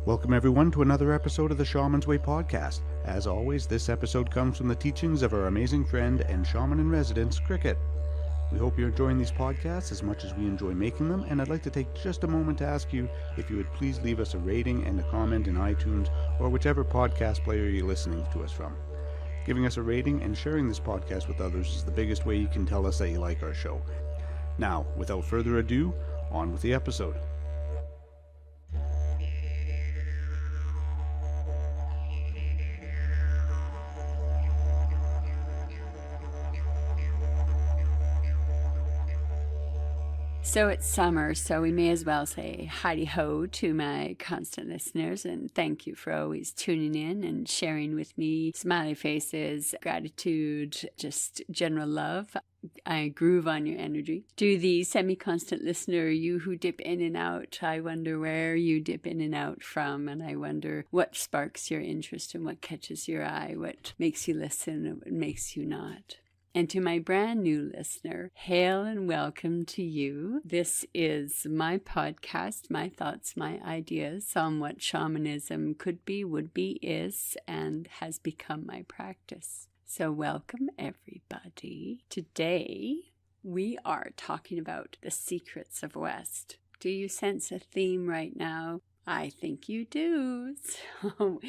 Welcome everyone to another episode of the Shaman's Way podcast. As always, this episode comes from the teachings of our amazing friend and shaman in residence, Cricket. We hope you're enjoying these podcasts as much as we enjoy making them, and I'd like to take just a moment to ask you if you would please leave us a rating and a comment in iTunes or whichever podcast player you're listening to us from. Giving us a rating and sharing this podcast with others is the biggest way you can tell us that you like our show. Now, without further ado, on with the episode. So it's summer, so we may as well say howdy-ho to my constant listeners, and thank you for always tuning in and sharing with me smiley faces, gratitude, just general love. I groove on your energy. To the semi-constant listener, you who dip in and out, I wonder where you dip in and out from, and I wonder what sparks your interest and what catches your eye, what makes you listen and what makes you not. And to my brand new listener, hail and welcome to you. This is my podcast, my thoughts, my ideas on what shamanism could be, would be, is, and has become my practice. So welcome everybody. Today we are talking about the secrets of West. Do you sense a theme right now? I think you do. So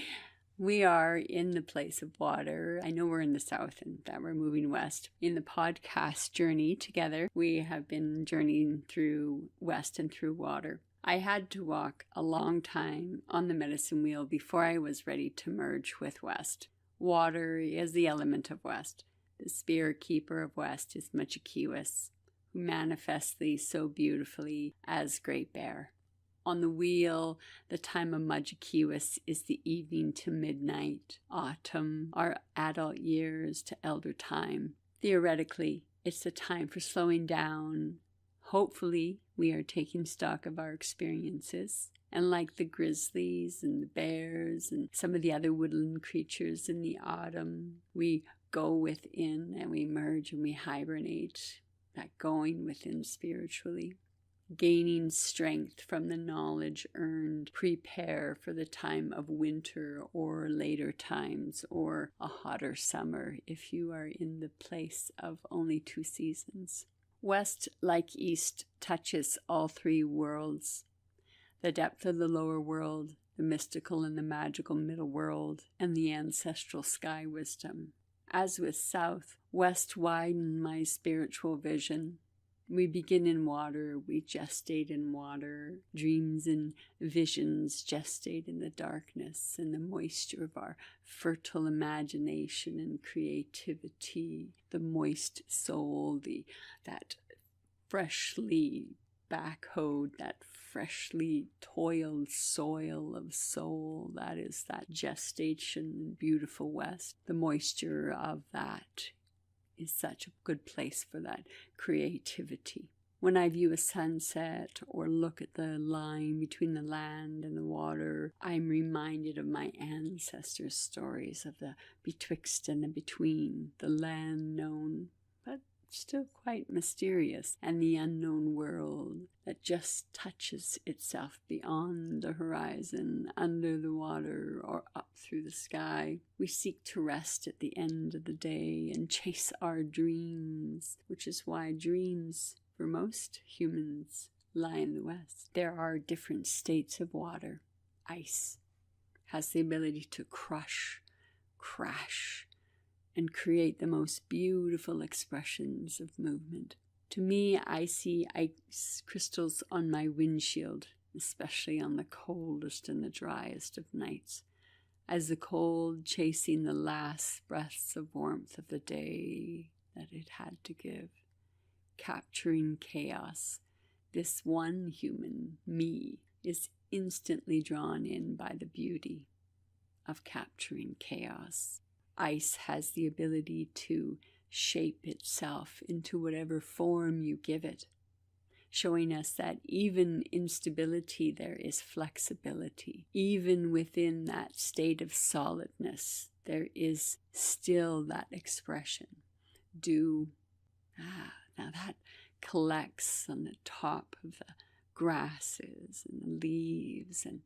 we are in the place of water. I know we're in the south and that we're moving west. In the podcast journey together, we have been journeying through west and through water. I had to walk a long time on the medicine wheel before I was ready to merge with west. Water is the element of west. The spirit keeper of west is Machikiwis, who manifests these so beautifully as Great Bear. On the wheel, the time of Machikiwis is the evening to midnight, autumn, our adult years to elder time. Theoretically, it's the time for slowing down. Hopefully, we are taking stock of our experiences. And like the grizzlies and the bears and some of the other woodland creatures in the autumn, we go within and we merge and we hibernate, that going within spiritually. Gaining strength from the knowledge earned, prepare for the time of winter or later times or a hotter summer if you are in the place of only 2 seasons. West, like East, touches all 3 worlds. The depth of the lower world, the mystical and the magical middle world, and the ancestral sky wisdom. As with South, West widened my spiritual vision. We begin in water, we gestate in water, dreams and visions gestate in the darkness and the moisture of our fertile imagination and creativity, the moist soul, that freshly backhoed, that freshly toiled soil of soul, that is that gestation, beautiful West. The moisture of that is such a good place for that creativity. When I view a sunset or look at the line between the land and the water, I'm reminded of my ancestors' stories of the betwixt and the between, the land known, but still quite mysterious, and the unknown world that just touches itself beyond the horizon, under the water, or up through the sky. We seek to rest at the end of the day and chase our dreams, which is why dreams, for most humans, lie in the West. There are different states of water. Ice has the ability to crush, crash, and create the most beautiful expressions of movement. To me, I see ice crystals on my windshield, especially on the coldest and the driest of nights, as the cold chasing the last breaths of warmth of the day that it had to give, capturing chaos. This one human, me, is instantly drawn in by the beauty of capturing chaos. Ice has the ability to shape itself into whatever form you give it, showing us that even in stability there is flexibility. Even within that state of solidness, there is still that expression. Now that collects on the top of the grasses and the leaves, and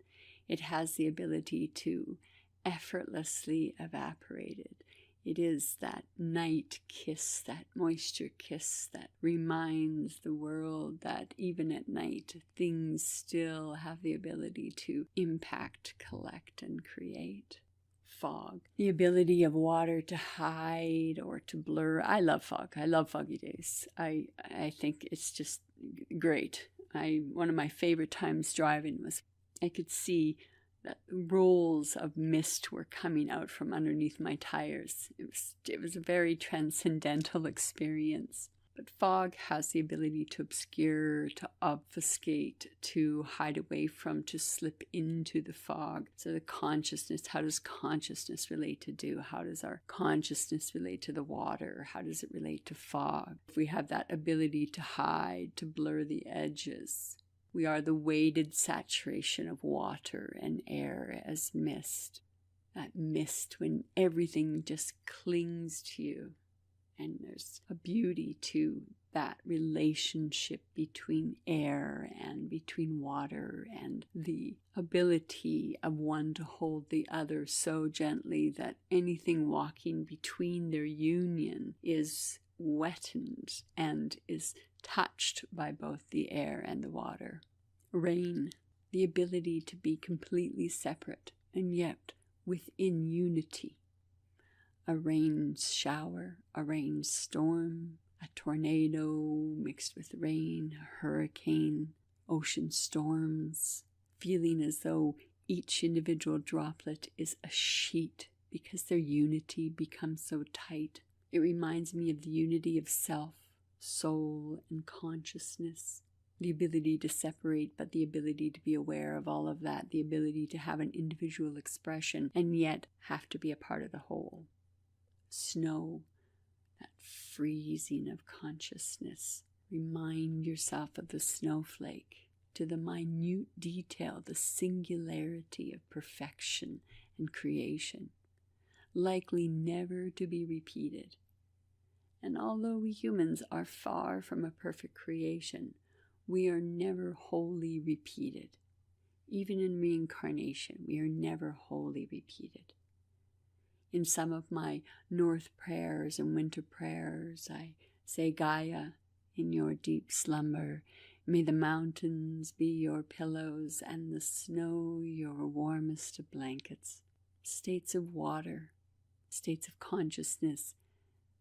It has the ability to effortlessly evaporate it. It is that night kiss, that moisture kiss that reminds the world that even at night, things still have the ability to impact, collect, and create. Fog, the ability of water to hide or to blur. I love fog. I love foggy days. I think it's just great. One of my favorite times driving was I could see that rolls of mist were coming out from underneath my tires. It was a very transcendental experience. But fog has the ability to obscure, to obfuscate, to hide away from, to slip into the fog. So the consciousness, how does consciousness relate to dew? How does our consciousness relate to the water? How does it relate to fog? If we have that ability to hide, to blur the edges, we are the weighted saturation of water and air as mist. That mist when everything just clings to you. And there's a beauty to that relationship between air and between water and the ability of one to hold the other so gently that anything walking between their union is wetted and is touched by both the air and the water. Rain, the ability to be completely separate and yet within unity. A rain shower, a rain storm, a tornado mixed with rain, a hurricane, ocean storms, feeling as though each individual droplet is a sheet because their unity becomes so tight. It reminds me of the unity of self, soul, and consciousness. The ability to separate, but the ability to be aware of all of that, the ability to have an individual expression and yet have to be a part of the whole. Snow, that freezing of consciousness. Remind yourself of the snowflake, to the minute detail, the singularity of perfection and creation, likely never to be repeated. And although we humans are far from a perfect creation, we are never wholly repeated. Even in reincarnation, we are never wholly repeated. In some of my North prayers and winter prayers, I say, Gaia, in your deep slumber, may the mountains be your pillows and the snow your warmest of blankets. States of water, states of consciousness,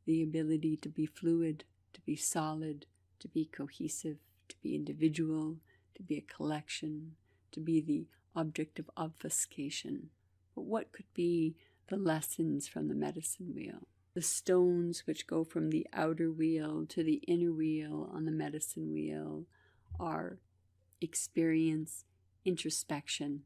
the ability to be fluid, to be solid, to be cohesive, to be individual, to be a collection, to be the object of obfuscation. But what could be the lessons from the medicine wheel? The stones which go from the outer wheel to the inner wheel on the medicine wheel are experience, introspection,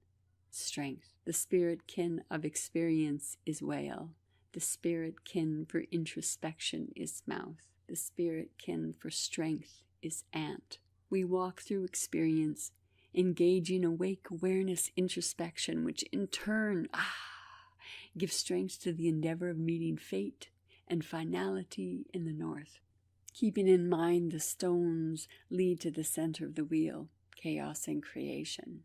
strength. The spirit kin of experience is whale. The spirit kin for introspection is mouth. The spirit kin for strength is ant. We walk through experience, engaging awake awareness introspection, which in turn gives strength to the endeavor of meeting fate and finality in the north. Keeping in mind the stones lead to the center of the wheel, chaos and creation.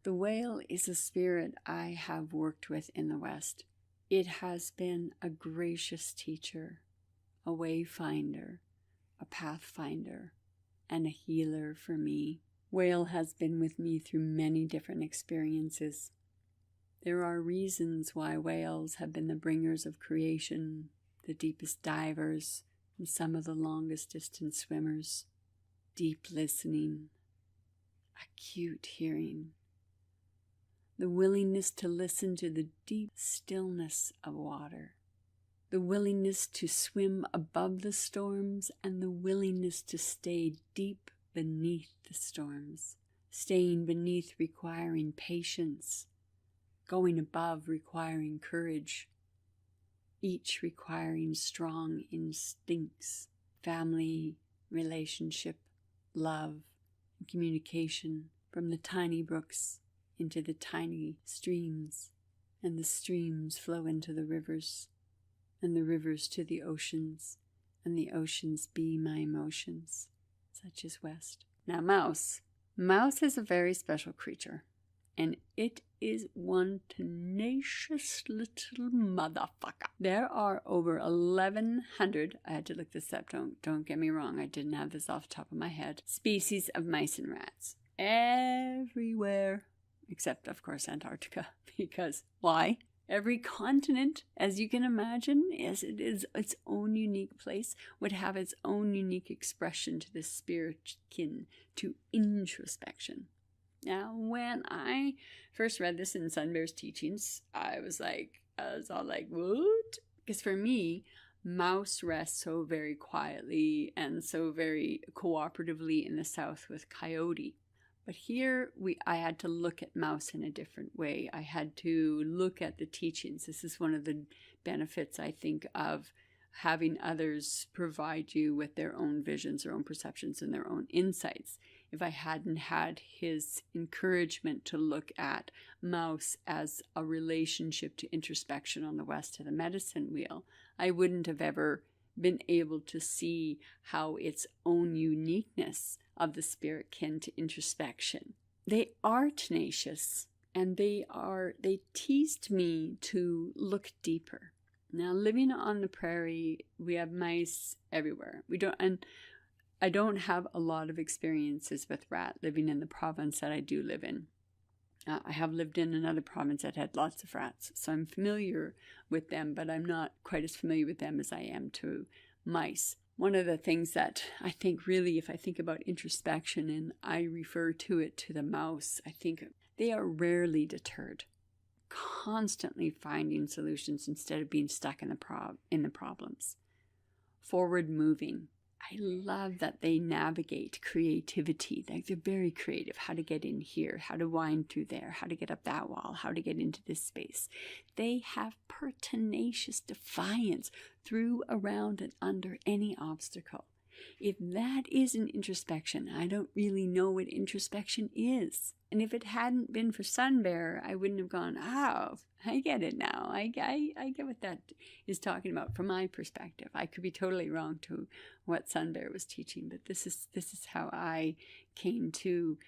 The whale is a spirit I have worked with in the West. It has been a gracious teacher, a wayfinder, a pathfinder, and a healer for me. Whale has been with me through many different experiences. There are reasons why whales have been the bringers of creation, the deepest divers, and some of the longest distance swimmers. Deep listening, acute hearing, the willingness to listen to the deep stillness of water, the willingness to swim above the storms, and the willingness to stay deep beneath the storms. Staying beneath requiring patience, going above requiring courage, each requiring strong instincts, family, relationship, love, and communication, from the tiny brooks into the tiny streams, and the streams flow into the rivers, and the rivers to the oceans, and the oceans be my emotions, such as West. Now Mouse is a very special creature. and it is one tenacious little motherfucker. There are over 1,100, I had to look this up, don't get me wrong, I didn't have this off the top of my head, species of mice and rats. Everywhere, except of course Antarctica, because why? Every continent, as you can imagine, as it is its own unique place, would have its own unique expression to the spirit kin, to introspection. Now, when I first read this in Sun Bear's teachings, I was all like, what? Because for me, mouse rests so very quietly and so very cooperatively in the south with coyote. But here I had to look at mouse in a different way. I had to look at the teachings. This is one of the benefits, I think, of having others provide you with their own visions, their own perceptions, and their own insights. If I hadn't had his encouragement to look at mouse as a relationship to introspection on the west of the medicine wheel, I wouldn't have ever been able to see how its own uniqueness of the spirit kin to introspection. They are tenacious, and they teased me to look deeper. Now, living on the prairie, we have mice everywhere. I don't have a lot of experiences with rat living in the province that I do live in. I have lived in another province that had lots of rats, so I'm familiar with them, but I'm not quite as familiar with them as I am to mice. One of the things that I think really, if I think about introspection and I refer to it to the mouse, I think they are rarely deterred, constantly finding solutions instead of being stuck in the problems. Forward moving. I love that they navigate creativity. They're very creative. How to get in here, how to wind through there, how to get up that wall, how to get into this space. They have pertinacious defiance through, around, and under any obstacle. If that isn't introspection, I don't really know what introspection is. And if it hadn't been for Sun Bear, I wouldn't have gone, oh, I get it now. I get what that is talking about from my perspective. I could be totally wrong to what Sun Bear was teaching, but this is how I came to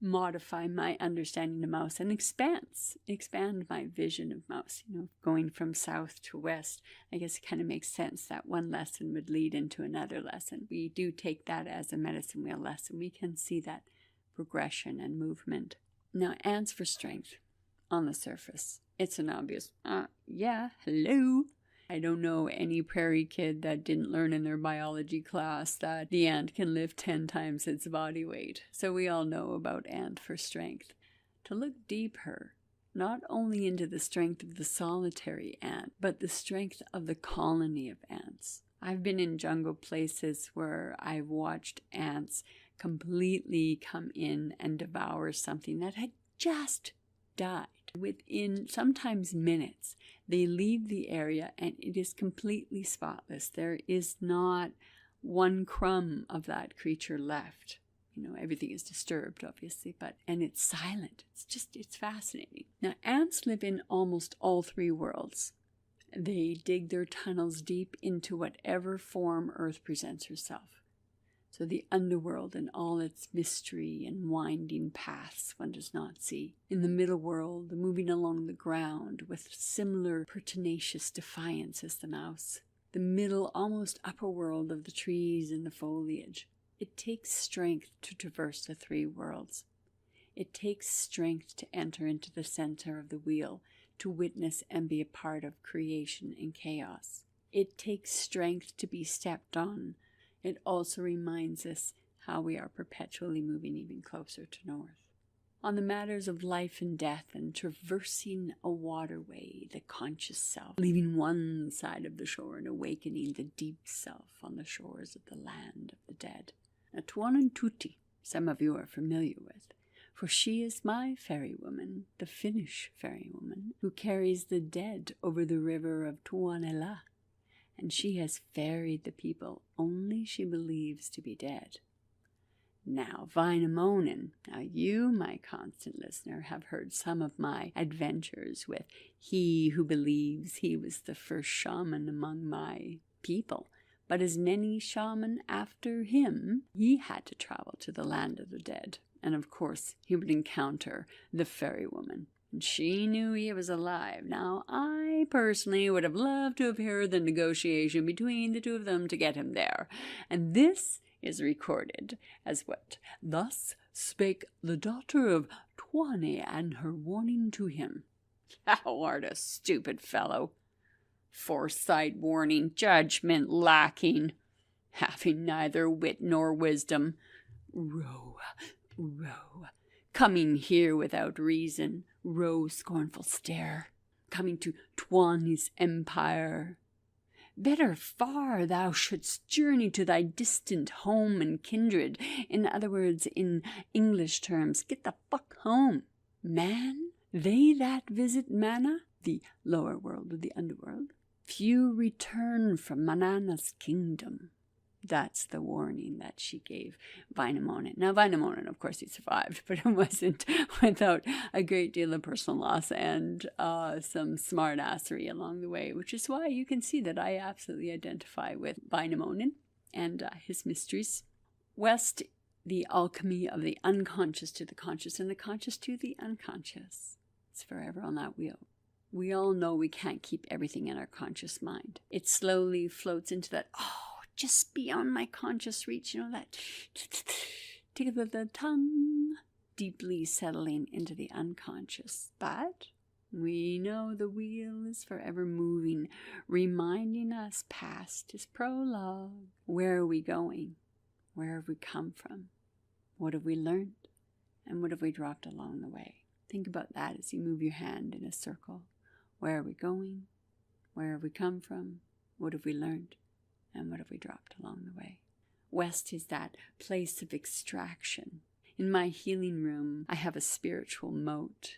modify my understanding of mouse and expand my vision of mouse. Going from south to west, I guess it kind of makes sense that one lesson would lead into another lesson. We do take that as a medicine wheel lesson. We can see that progression and movement. Now, ants for strength. On the surface, it's an obvious, hello. I don't know any prairie kid that didn't learn in their biology class that the ant can lift 10 times its body weight. So we all know about ant for strength. To look deeper, not only into the strength of the solitary ant, but the strength of the colony of ants. I've been in jungle places where I've watched ants completely come in and devour something that had just died. Within sometimes minutes, they leave the area and it is completely spotless. There is not one crumb of that creature left. Everything is disturbed, obviously, and it's silent. It's fascinating. Now, ants live in almost all three worlds. They dig their tunnels deep into whatever form Earth presents herself. So the underworld and all its mystery and winding paths one does not see. In the middle world, moving along the ground with similar pertinacious defiance as the mouse. The middle, almost upper world of the trees and the foliage. It takes strength to traverse the three worlds. It takes strength to enter into the center of the wheel, to witness and be a part of creation and chaos. It takes strength to be stepped on. It also reminds us how we are perpetually moving even closer to north. On the matters of life and death and traversing a waterway, the conscious self, leaving one side of the shore and awakening the deep self on the shores of the land of the dead. Now, Tuanan Tuti, some of you are familiar with, for she is my fairy woman, the Finnish fairy woman, who carries the dead over the river of Tuonela. And she has ferried the people only she believes to be dead. Now, Vainamoinen, now you, my constant listener, have heard some of my adventures with he who believes he was the first shaman among my people. But as many shaman after him, he had to travel to the land of the dead. And of course, he would encounter the fairy woman. And she knew he was alive. Now, I personally would have loved to have heard the negotiation between the two of them to get him there. And this is recorded as what? Thus spake the daughter of Tuane and her warning to him. Thou art a stupid fellow. Foresight, warning, judgment lacking, having neither wit nor wisdom. Row, row, coming here without reason, row scornful stare, coming to Tuani's empire. Better far thou shouldst journey to thy distant home and kindred. In other words, in English terms, get the fuck home. Man, they that visit Mana, the lower world or the underworld, few return from Manana's kingdom. That's the warning that she gave Wainamoinen. Now, Wainamoinen, of course, he survived, but it wasn't without a great deal of personal loss and some smartassery along the way, which is why you can see that I absolutely identify with Wainamoinen and his mysteries. West, the alchemy of the unconscious to the conscious and the conscious to the unconscious. It's forever on that wheel. We all know we can't keep everything in our conscious mind. It slowly floats into that, just beyond my conscious reach, that tick of the tongue, deeply settling into the unconscious. But we know the wheel is forever moving, reminding us past is prologue. Where are we going? Where have we come from? What have we learned? And what have we dropped along the way? Think about that as you move your hand in a circle. Where are we going? Where have we come from? What have we learned? And what have we dropped along the way? West is that place of extraction. In my healing room, I have a spiritual moat.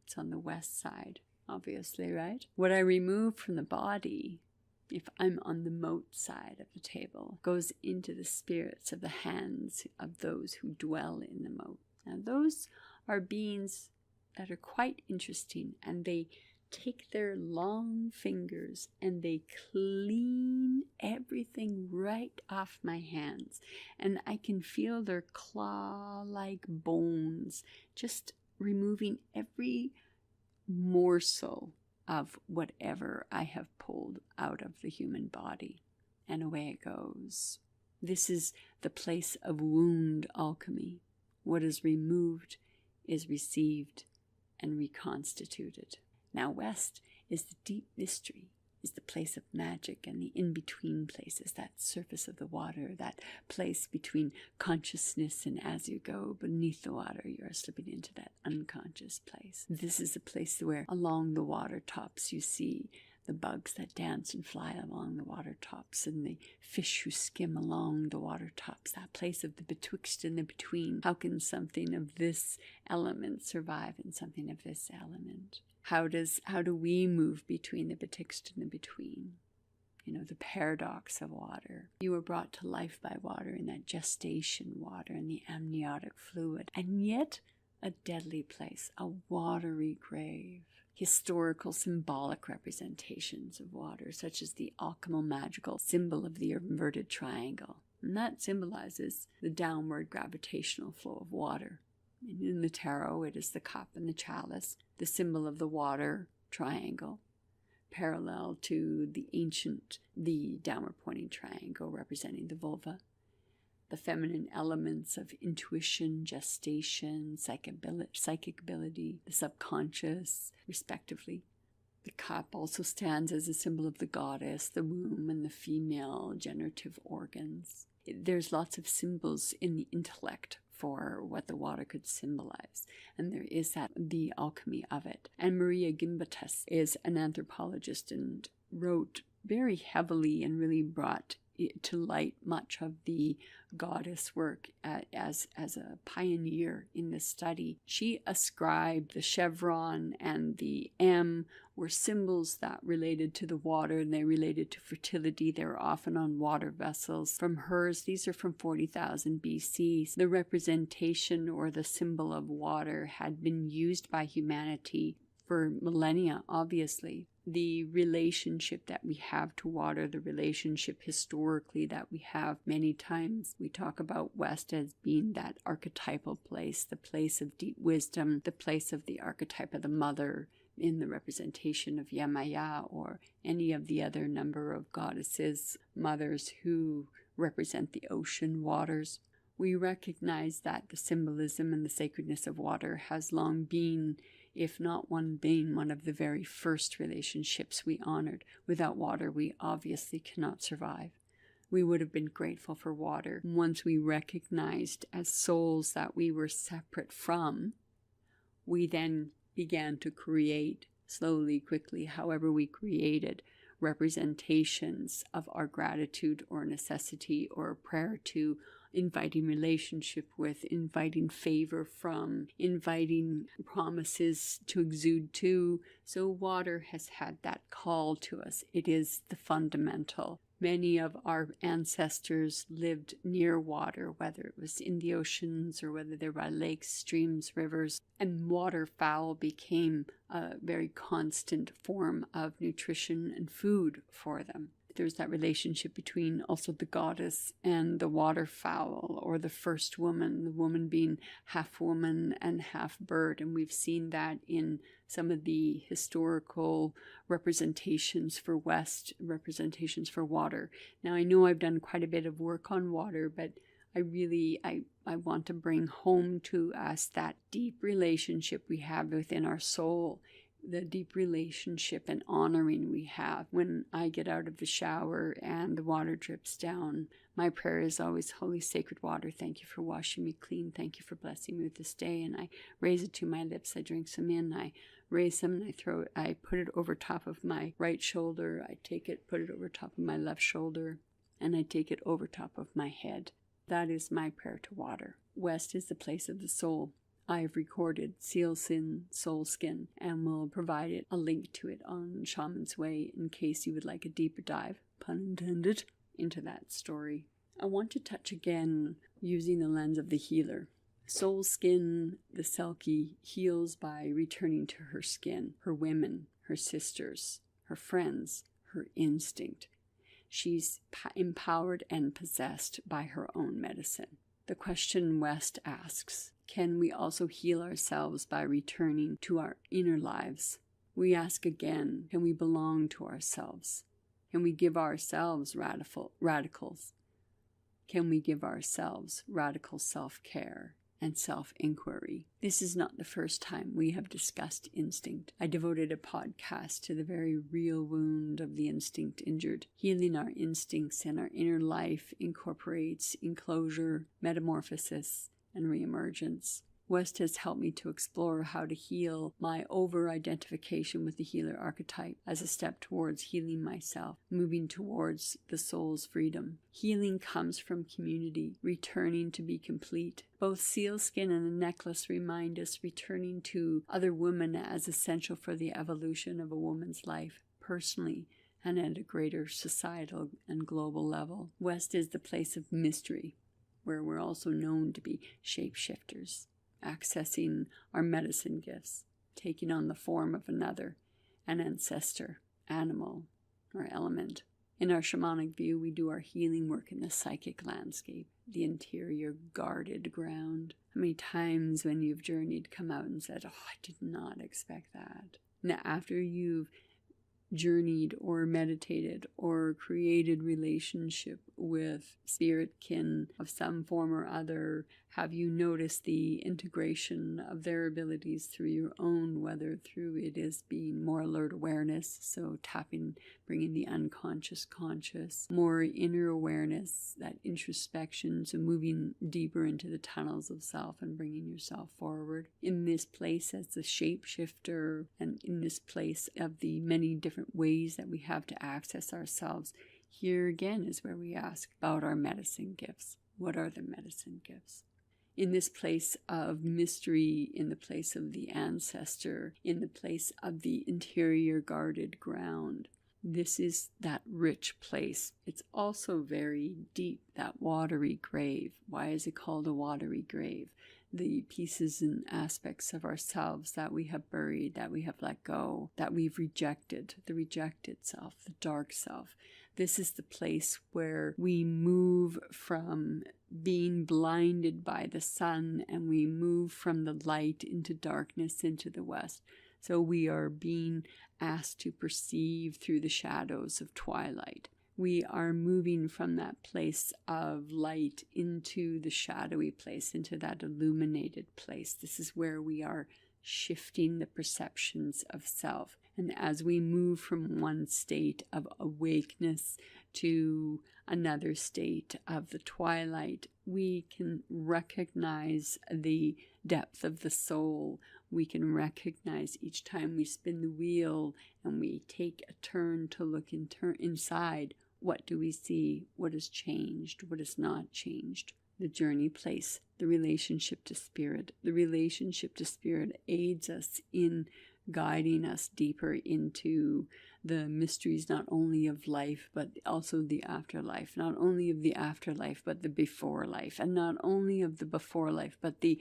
It's on the west side, obviously, right? What I remove from the body, if I'm on the moat side of the table, goes into the spirits of the hands of those who dwell in the moat. Now, those are beings that are quite interesting, and they take their long fingers and they clean everything right off my hands, and I can feel their claw-like bones just removing every morsel of whatever I have pulled out of the human body, and away it goes. This is the place of wound alchemy. What is removed is received and reconstituted. Now, West is the deep mystery, is the place of magic and the in-between places, that surface of the water, that place between consciousness, and as you go beneath the water, you are slipping into that unconscious place. This is a place where along the water tops you see the bugs that dance and fly along the water tops, and the fish who skim along the water tops, that place of the betwixt and the between. How can something of this element survive in something of this element? How do we move between the betwixt and the between? The paradox of water. You were brought to life by water, in that gestation water and the amniotic fluid, and yet a deadly place, a watery grave. Historical symbolic representations of water, such as the alchemical magical symbol of the inverted triangle. And that symbolizes the downward gravitational flow of water. In the tarot, it is the cup and the chalice, the symbol of the water triangle, parallel to the downward pointing triangle representing the vulva. The feminine elements of intuition, gestation, psychic ability, the subconscious, respectively. The cup also stands as a symbol of the goddess, the womb, and the female generative organs. There's lots of symbols in the intellect for what the water could symbolize, and there is the alchemy of it. And Maria Gimbutas is an anthropologist and wrote very heavily and really brought to light much of the goddess work as a pioneer in this study. She ascribed the chevron and the M were symbols that related to the water, and they related to fertility. They were often on water vessels. From hers, these are from 40,000 BC. The representation or the symbol of water had been used by humanity for millennia, obviously. The relationship that we have to water, the relationship historically that we have many times. We talk about West as being that archetypal place, the place of deep wisdom, the place of the archetype of the mother in the representation of Yamaya or any of the other number of goddesses, mothers who represent the ocean waters. We recognize that the symbolism and the sacredness of water has long been, if not one of the very first relationships we honored. Without water, we obviously cannot survive. We would have been grateful for water. Once we recognized as souls that we were separate from, we then began to create, slowly, quickly, however we created, representations of our gratitude or necessity or prayer to, inviting relationship with, inviting favor from, inviting promises to exude to. So water has had that call to us. It is the fundamental. Many of our ancestors lived near water, whether it was in the oceans or whether they were by lakes, streams, rivers, and waterfowl became a very constant form of nutrition and food for them. There's that relationship between also the goddess and the waterfowl, or the first woman, the woman being half woman and half bird. And we've seen that in some of the historical representations for West, representations for water. Now, I know I've done quite a bit of work on water, but I want to bring home to us that deep relationship we have within our soul, the deep relationship and honoring we have. When I get out of the shower and the water drips down, my prayer is always, Holy Sacred Water, thank you for washing me clean. Thank you for blessing me with this day. And I raise it to my lips. I drink some in. I raise some and I throw it. I put it over top of my right shoulder. I take it, put it over top of my left shoulder, and I take it over top of my head. That is my prayer to water. West is the place of the soul. I have recorded Seal Sin, Soul Skin, and will provide a link to it on Shaman's Way in case you would like a deeper dive, pun intended, into that story. I want to touch again using the lens of the healer. Soul Skin, the Selkie, heals by returning to her skin, her women, her sisters, her friends, her instinct. She's empowered and possessed by her own medicine. The question West asks, can we also heal ourselves by returning to our inner lives? We ask again, can we belong to ourselves? Can we give ourselves radicals? Can we give ourselves radical self-care and self-inquiry? This is not the first time we have discussed instinct. I devoted a podcast to the very real wound of the instinct injured. Healing our instincts and our inner life incorporates enclosure, metamorphosis, and reemergence. West has helped me to explore how to heal my over-identification with the healer archetype as a step towards healing myself, moving towards the soul's freedom. Healing comes from community, returning to be complete. Both sealskin and the necklace remind us returning to other women as essential for the evolution of a woman's life, personally and at a greater societal and global level. West is the place of mystery, where we're also known to be shapeshifters, accessing our medicine gifts, taking on the form of another, an ancestor, animal, or element. In our shamanic view, we do our healing work in the psychic landscape, the interior guarded ground. How many times when you've journeyed come out and said, oh, I did not expect that. Now, after you've journeyed or meditated or created relationship with spirit kin of some form or other, have you noticed the integration of their abilities through your own, whether through it is being more alert awareness, so tapping, bringing the unconscious conscious, more inner awareness, that introspection, so moving deeper into the tunnels of self and bringing yourself forward. In this place as the shapeshifter, and in this place of the many different ways that we have to access ourselves, here again is where we ask about our medicine gifts. What are the medicine gifts? In this place of mystery, in the place of the ancestor, in the place of the interior guarded ground, This is that rich place. It's also very deep, that watery grave. Why is it called a watery grave? The pieces and aspects of ourselves that we have buried, that we have let go, that we've rejected, the rejected self, the dark self. This is the place where we move from being blinded by the sun, and we move from the light into darkness, into the west. So we are being asked to perceive through the shadows of twilight. We are moving from that place of light into the shadowy place, into that illuminated place. This is where we are shifting the perceptions of self. And as we move from one state of awakeness to another state of the twilight, we can recognize the depth of the soul. We can recognize each time we spin the wheel and we take a turn to look inside. What do we see? What has changed? What has not changed? The journey place, the relationship to spirit. The relationship to spirit aids us in guiding us deeper into the mysteries not only of life, but also the afterlife. Not only of the afterlife, but the before life. And not only of the before life, but the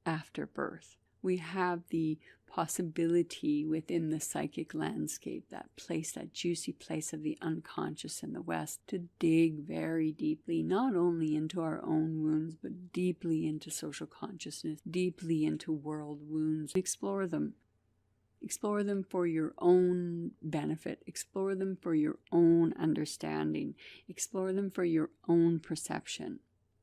afterbirth. We have the possibility within the psychic landscape, that place, that juicy place of the unconscious in the West, to dig very deeply, not only into our own wounds, but deeply into social consciousness, deeply into world wounds. Explore them. Explore them for your own benefit. Explore them for your own understanding. Explore them for your own perception.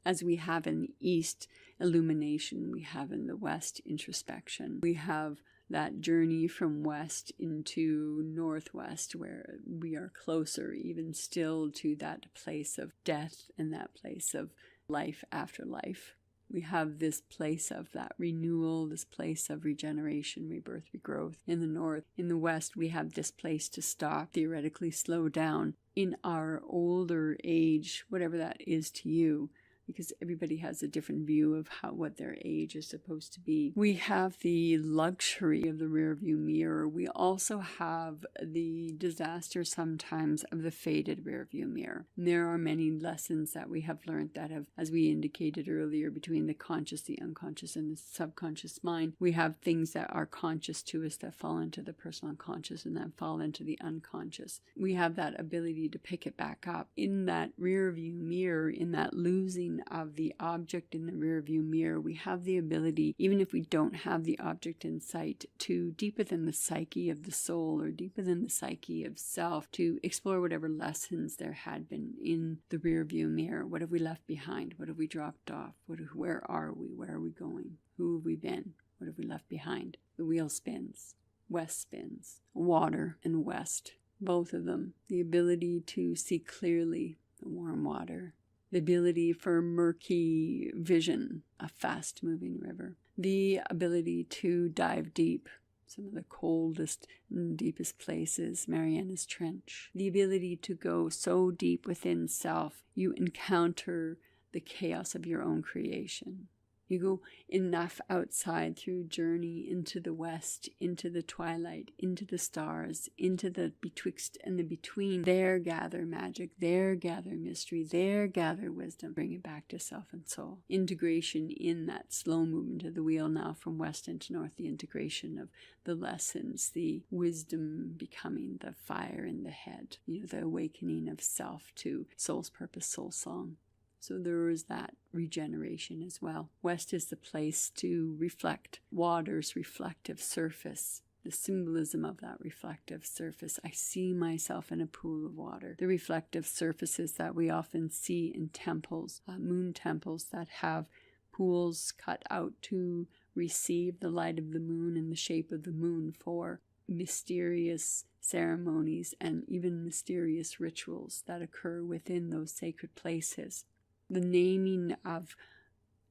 As we have in the East, illumination, we have in the West, introspection. We have that journey from West into Northwest, where we are closer even still to that place of death and that place of life after life. We have this place of that renewal, this place of regeneration, rebirth, regrowth in the North. In the West, we have this place to stop, theoretically slow down in our older age, whatever that is to you, because everybody has a different view of what their age is supposed to be. We have the luxury of the rear view mirror. We also have the disaster sometimes of the faded rear view mirror. And there are many lessons that we have learned that have, as we indicated earlier, between the conscious, the unconscious, and the subconscious mind. We have things that are conscious to us that fall into the personal unconscious and that fall into the unconscious. We have that ability to pick it back up. In that rear view mirror, in that losing of the object in the rear view mirror, we have the ability, even if we don't have the object in sight, to deep within the psyche of the soul or deep within the psyche of self, to explore whatever lessons there had been in the rear view mirror. What have we left behind? What have we dropped off? Where are we? Where are we going? Who have we been? What have we left behind? The wheel spins. West spins. Water and west. Both of them. The ability to see clearly, the warm water. The ability for murky vision, a fast-moving river. The ability to dive deep, some of the coldest and deepest places, Mariana's Trench. The ability to go so deep within self, you encounter the chaos of your own creation. You go enough outside through journey into the West, into the twilight, into the stars, into the betwixt and the between. There gather magic, there gather mystery, there gather wisdom. Bring it back to self and soul. Integration in that slow movement of the wheel now from West into North, the integration of the lessons, the wisdom becoming the fire in the head, the awakening of self to soul's purpose, soul song. So there is that regeneration as well. West is the place to reflect. Water's reflective surface. The symbolism of that reflective surface. I see myself in a pool of water. The reflective surfaces that we often see in temples, moon temples that have pools cut out to receive the light of the moon in the shape of the moon for mysterious ceremonies and even mysterious rituals that occur within those sacred places. The naming of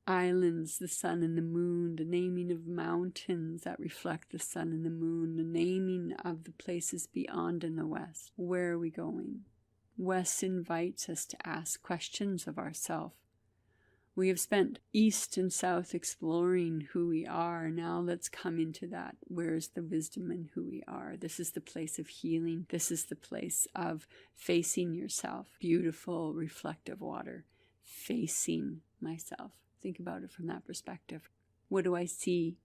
islands, the sun and the moon, the naming of mountains that reflect the sun and the moon, the naming of the places beyond in the West. Where are we going? West invites us to ask questions of ourselves. We have spent east and south exploring who we are. Now let's come into that. Where is the wisdom in who we are? This is the place of healing. This is the place of facing yourself. Beautiful, reflective water. Facing myself. Think about it from that perspective. What do I see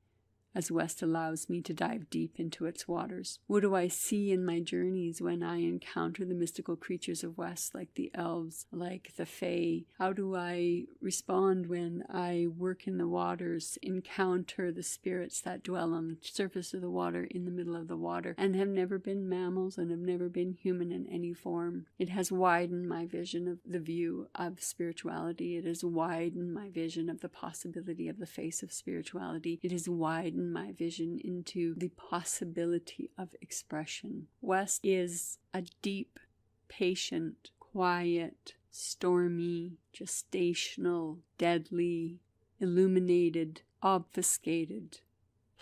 as West allows me to dive deep into its waters? What do I see in my journeys when I encounter the mystical creatures of West, like the elves, like the fae? How do I respond when I work in the waters, encounter the spirits that dwell on the surface of the water, in the middle of the water, and have never been mammals and have never been human in any form? It has widened my vision of the view of spirituality. It has widened my vision of the possibility of the face of spirituality. It has widened my vision into the possibility of expression. West is a deep, patient, quiet, stormy, gestational, deadly, illuminated, obfuscated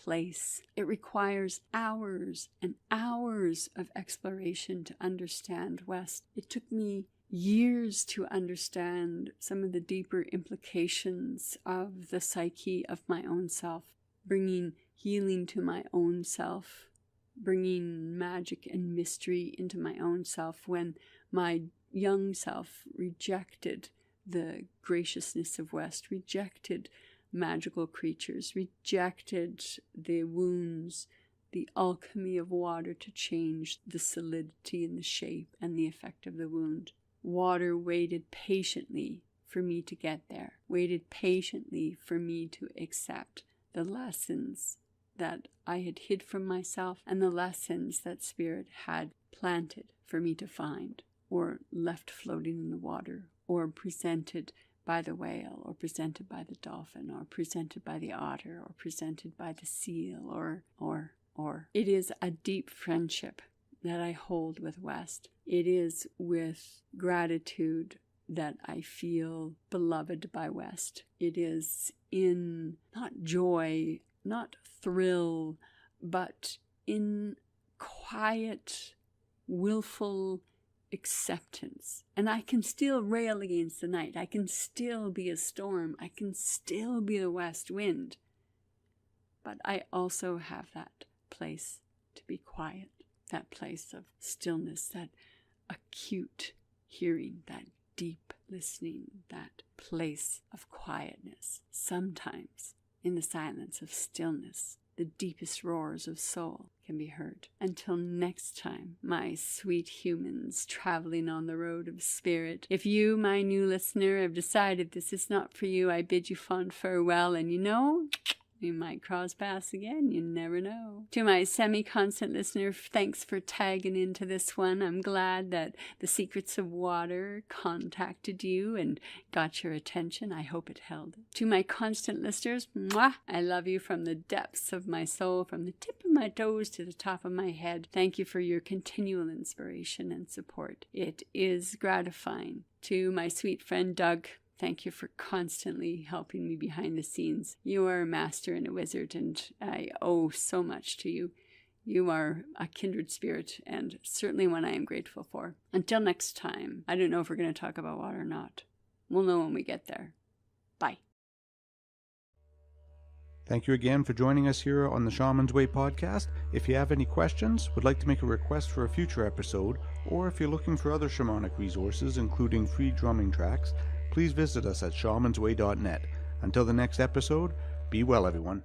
place. It requires hours and hours of exploration to understand West. It took me years to understand some of the deeper implications of the psyche of my own self, bringing healing to my own self, bringing magic and mystery into my own self when my young self rejected the graciousness of West, rejected magical creatures, rejected the wounds, the alchemy of water to change the solidity and the shape and the effect of the wound. Water waited patiently for me to get there, waited patiently for me to accept the lessons that I had hid from myself and the lessons that Spirit had planted for me to find, or left floating in the water, or presented by the whale, or presented by the dolphin, or presented by the otter, or presented by the seal, or. It is a deep friendship that I hold with West. It is with gratitude that I feel beloved by West. It is in not joy, not thrill, but in quiet, willful acceptance. And I can still rail against the night. I can still be a storm. I can still be the west wind. But I also have that place to be quiet, that place of stillness, that acute hearing, that deep listening, that place of quietness. Sometimes, in the silence of stillness, the deepest roars of soul can be heard. Until next time, my sweet humans traveling on the road of spirit, if you, my new listener, have decided this is not for you, I bid you fond farewell, and we might cross paths again, you never know. To my semi-constant listener, thanks for tagging into this one. I'm glad that the Secrets of Water contacted you and got your attention. I hope it held. To my constant listeners, mwah, I love you from the depths of my soul, from the tip of my toes to the top of my head. Thank you for your continual inspiration and support. It is gratifying. To my sweet friend Doug, thank you for constantly helping me behind the scenes. You are a master and a wizard, and I owe so much to you. You are a kindred spirit, and certainly one I am grateful for. Until next time, I don't know if we're going to talk about water or not. We'll know when we get there. Bye. Thank you again for joining us here on the Shaman's Way podcast. If you have any questions, would like to make a request for a future episode, or if you're looking for other shamanic resources, including free drumming tracks, please visit us at shamansway.net. Until the next episode, be well, everyone.